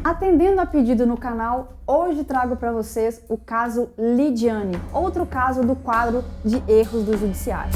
Atendendo a pedido no canal, hoje trago para vocês o caso Lidiane, outro caso do quadro de erros do judiciário.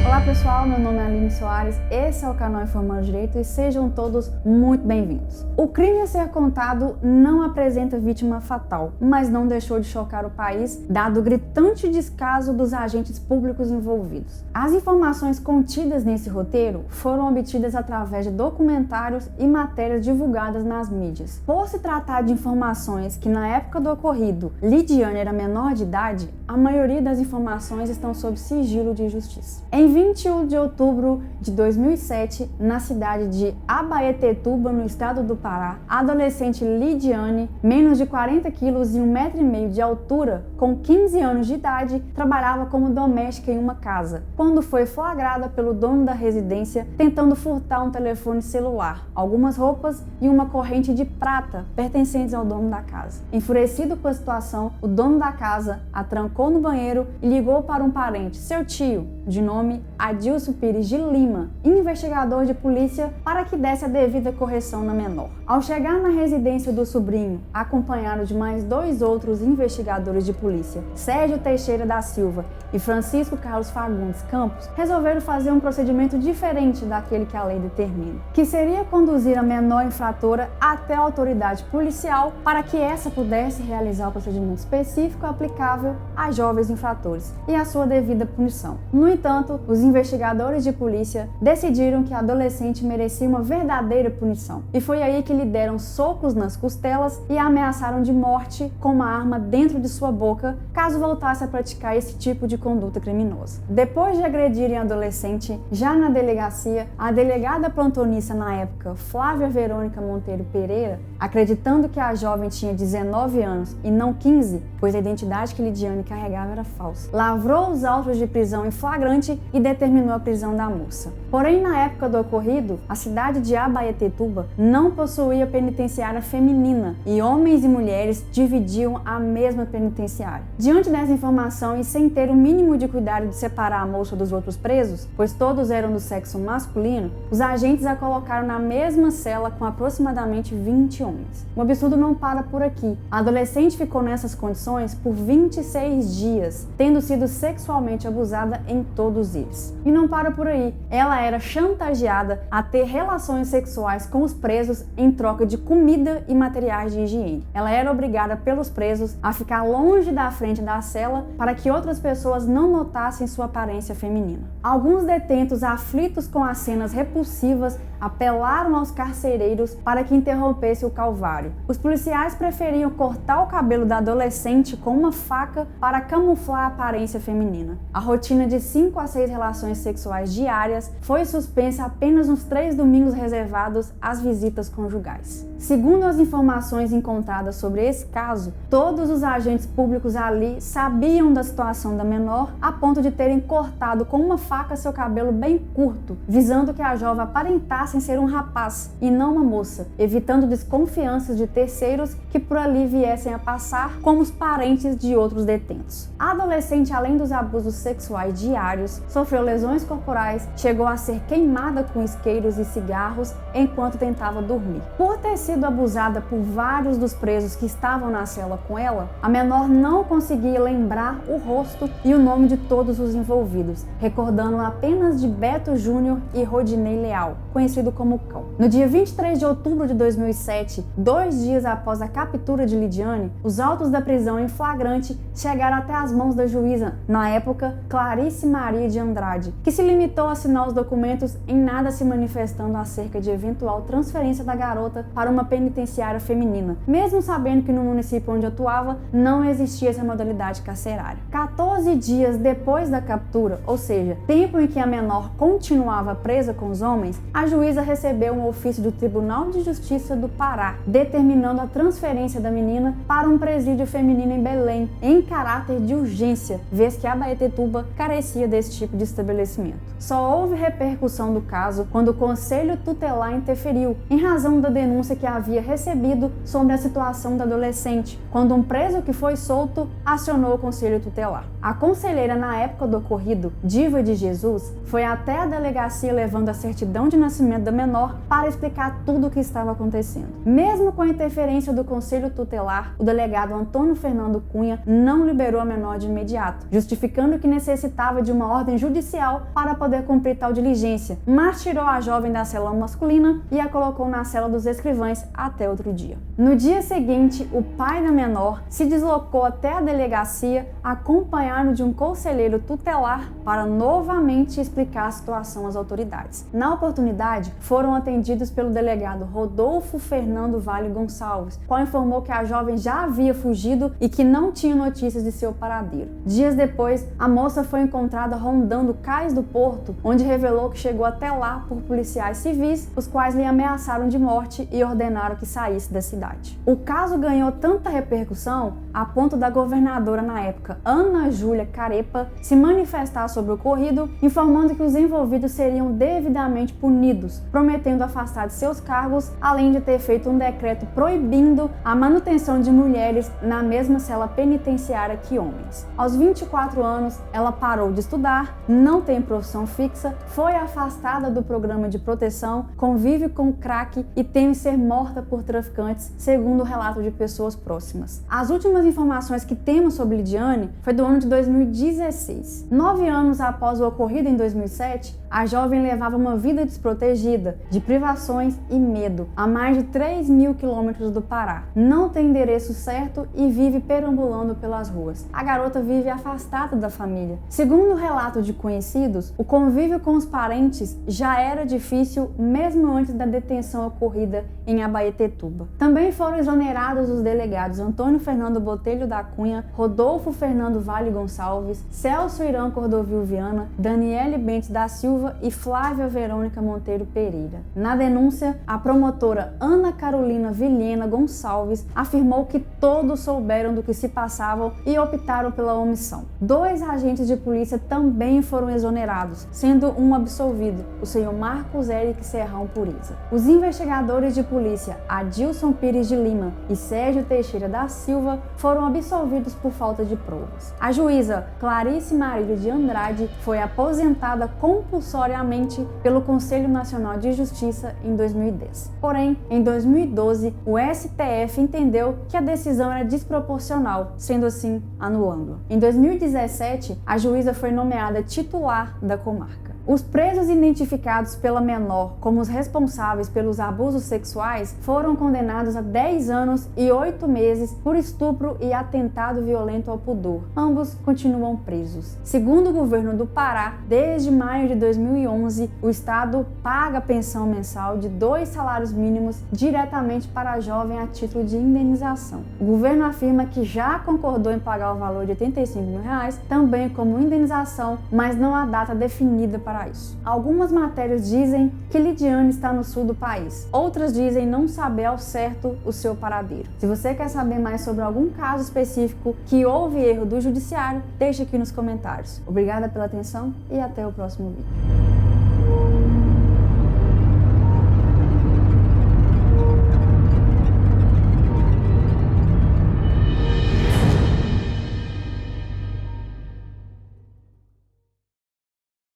Olá pessoal, meu nome é Aline Soares, esse é o canal Informando Direito e sejam todos muito bem-vindos. O crime a ser contado não apresenta vítima fatal, mas não deixou de chocar o país, dado o gritante descaso dos agentes públicos envolvidos. As informações contidas nesse roteiro foram obtidas através de documentários e matérias divulgadas nas mídias. Por se tratar de informações que na época do ocorrido Lidiane era menor de idade, a maioria das informações estão sob sigilo de justiça. Em 21 de outubro de 2007, na cidade de Abaetetuba, no estado do Pará, a adolescente Lidiane, menos de 40 quilos e 1,5 metro de altura, com 15 anos de idade, trabalhava como doméstica em uma casa, quando foi flagrada pelo dono da residência tentando furtar um telefone celular, algumas roupas e uma corrente de prata pertencentes ao dono da casa. Enfurecido com a situação, o dono da casa a trancou no banheiro e ligou para um parente, seu tio, de nome Adilson Pires de Lima, investigador de polícia, para que desse a devida correção na menor. Ao chegar na residência do sobrinho, acompanhado de mais 2 outros investigadores de polícia, Sérgio Teixeira da Silva e Francisco Carlos Fagundes Campos, resolveram fazer um procedimento diferente daquele que a lei determina, que seria conduzir a menor infratora até a autoridade policial para que essa pudesse realizar o procedimento específico aplicável a jovens infratores e a sua devida punição. No entanto, os investigadores de polícia decidiram que a adolescente merecia uma verdadeira punição. E foi aí que lhe deram socos nas costelas e a ameaçaram de morte com uma arma dentro de sua boca, caso voltasse a praticar esse tipo de conduta criminosa. Depois de agredirem a adolescente, já na delegacia, a delegada plantonista na época, Flávia Verônica Monteiro Pereira, acreditando que a jovem tinha 19 anos e não 15, pois a identidade que Lidiane carregava era falsa, lavrou os autos de prisão em flagrante e determinou a prisão da moça. Porém, na época do ocorrido, a cidade de Abaetetuba não possuía penitenciária feminina e homens e mulheres dividiam a mesma penitenciária. Diante dessa informação e sem ter o mínimo de cuidado de separar a moça dos outros presos, pois todos eram do sexo masculino, os agentes a colocaram na mesma cela com aproximadamente 20 homens. O absurdo não para por aqui. A adolescente ficou nessas condições por 26 dias, tendo sido sexualmente abusada em todos eles. E não para por aí. Ela era chantageada a ter relações sexuais com os presos em troca de comida e materiais de higiene. Ela era obrigada pelos presos a ficar longe da frente da cela para que outras pessoas não notassem sua aparência feminina. Alguns detentos, aflitos com as cenas repulsivas, apelaram aos carcereiros para que interrompesse o calvário. Os policiais preferiam cortar o cabelo da adolescente com uma faca para camuflar a aparência feminina. A rotina de 5 a 6 relações sexuais diárias foi suspensa apenas nos 3 domingos reservados às visitas conjugais. Segundo as informações encontradas sobre esse caso, todos os agentes públicos ali sabiam da situação da menor a ponto de terem cortado com uma faca seu cabelo bem curto, visando que a jovem aparentasse ser um rapaz e não uma moça, evitando desconfianças de terceiros que por ali viessem a passar como os parentes de outros detentos. A adolescente, além dos abusos sexuais diários, sofreu lesões corporais, chegou a ser queimada com isqueiros e cigarros enquanto tentava dormir. Por ter sido abusada por vários dos presos que estavam na cela com ela, a menor não conseguia lembrar o rosto e o nome de todos os envolvidos, recordando apenas de Beto Júnior e Rodinei Leal, conhecido como Cão. No dia 23 de outubro de 2007, 2 dias após a captura de Lidiane, os autos da prisão em flagrante chegaram até as mãos da juíza, na época, Clarice Maria de Andrade, que se limitou a assinar os documentos em nada se manifestando acerca de eventual transferência da garota para uma penitenciária feminina, mesmo sabendo que no município onde atuava não existia essa modalidade carcerária. 14 dias depois da captura, ou seja, tempo em que a menor continuava presa com os homens, a juíza recebeu um ofício do Tribunal de Justiça do Pará, determinando a transferência da menina para um presídio feminino em Belém, em caráter de urgência, vez que Abaetetuba carecia desse tipo de estabelecimento. Só houve repercussão do caso quando o Conselho Tutelar interferiu, em razão da denúncia que havia recebido sobre a situação da adolescente, quando um preso que foi solto acionou o conselho tutelar. A conselheira na época do ocorrido, Diva de Jesus, foi até a delegacia levando a certidão de nascimento da menor para explicar tudo o que estava acontecendo. Mesmo com a interferência do conselho tutelar, o delegado Antônio Fernando Cunha não liberou a menor de imediato, justificando que necessitava de uma ordem judicial para poder cumprir tal diligência, mas tirou a jovem da cela masculina e a colocou na cela dos escrivães até outro dia. No dia seguinte, o pai da menor se deslocou até a delegacia acompanhado de um conselheiro tutelar para novamente explicar a situação às autoridades. Na oportunidade, foram atendidos pelo delegado Rodolfo Fernando Vale Gonçalves, qual informou que a jovem já havia fugido e que não tinha notícias de seu paradeiro. Dias depois, a moça foi encontrada rondando Cais do Porto, onde revelou que chegou até lá por policiais civis, os quais lhe ameaçaram de morte e ordenaram que saísse da cidade. O caso ganhou tanta repercussão a ponto da governadora na época, Ana Júlia Carepa, se manifestar sobre o ocorrido, informando que os envolvidos seriam devidamente punidos, prometendo afastar de seus cargos, além de ter feito um decreto proibindo a manutenção de mulheres na mesma cela penitenciária que homens. Aos 24 anos, ela parou de estudar, não tem profissão fixa, foi afastada do programa de proteção, convive com crack e teme ser morta por traficantes, segundo o relato de pessoas próximas. As últimas informações que temos sobre Lidiane foi do ano de 2016. 9 anos após o ocorrido em 2007, a jovem levava uma vida desprotegida, de privações e medo, a mais de 3.000 quilômetros do Pará. Não tem endereço certo e vive perambulando pelas ruas. A garota vive afastada da família. Segundo o relato de conhecidos, o convívio com os parentes já era difícil mesmo antes da detenção ocorrida em Abaetetuba. Também foram exonerados os delegados Antônio Fernando Botelho da Cunha, Rodolfo Fernando Vale Gonçalves, Celso Irã Cordovil Viana, Daniele Bentes da Silva e Flávia Verônica Monteiro Pereira. Na denúncia, a promotora Ana Carolina Vilhena Gonçalves afirmou que todos souberam do que se passavam e optaram pela omissão. 2 agentes de polícia também foram exonerados, sendo um absolvido, o senhor Marcos Eric Serrão Puriza. Os investigadores de polícia Adilson Pires de Lima e Sérgio Teixeira da Silva foram absolvidos por falta de provas. A juíza Clarice Marília de Andrade foi aposentada compulsoriamente pelo Conselho Nacional de Justiça em 2010. Porém, em 2012, o STF entendeu que a decisão era desproporcional, sendo assim anulando. Em 2017, a juíza foi nomeada titular da comarca. Os presos identificados pela menor como os responsáveis pelos abusos sexuais foram condenados a 10 anos e 8 meses por estupro e atentado violento ao pudor. Ambos continuam presos. Segundo o governo do Pará, desde maio de 2011, o Estado paga a pensão mensal de 2 salários mínimos diretamente para a jovem a título de indenização. O governo afirma que já concordou em pagar o valor de R$ 85 mil, também como indenização, mas não há data definida para isso. Algumas matérias dizem que Lidiane está no sul do país, outras dizem não saber ao certo o seu paradeiro. Se você quer saber mais sobre algum caso específico que houve erro do judiciário, deixe aqui nos comentários. Obrigada pela atenção e até o próximo vídeo.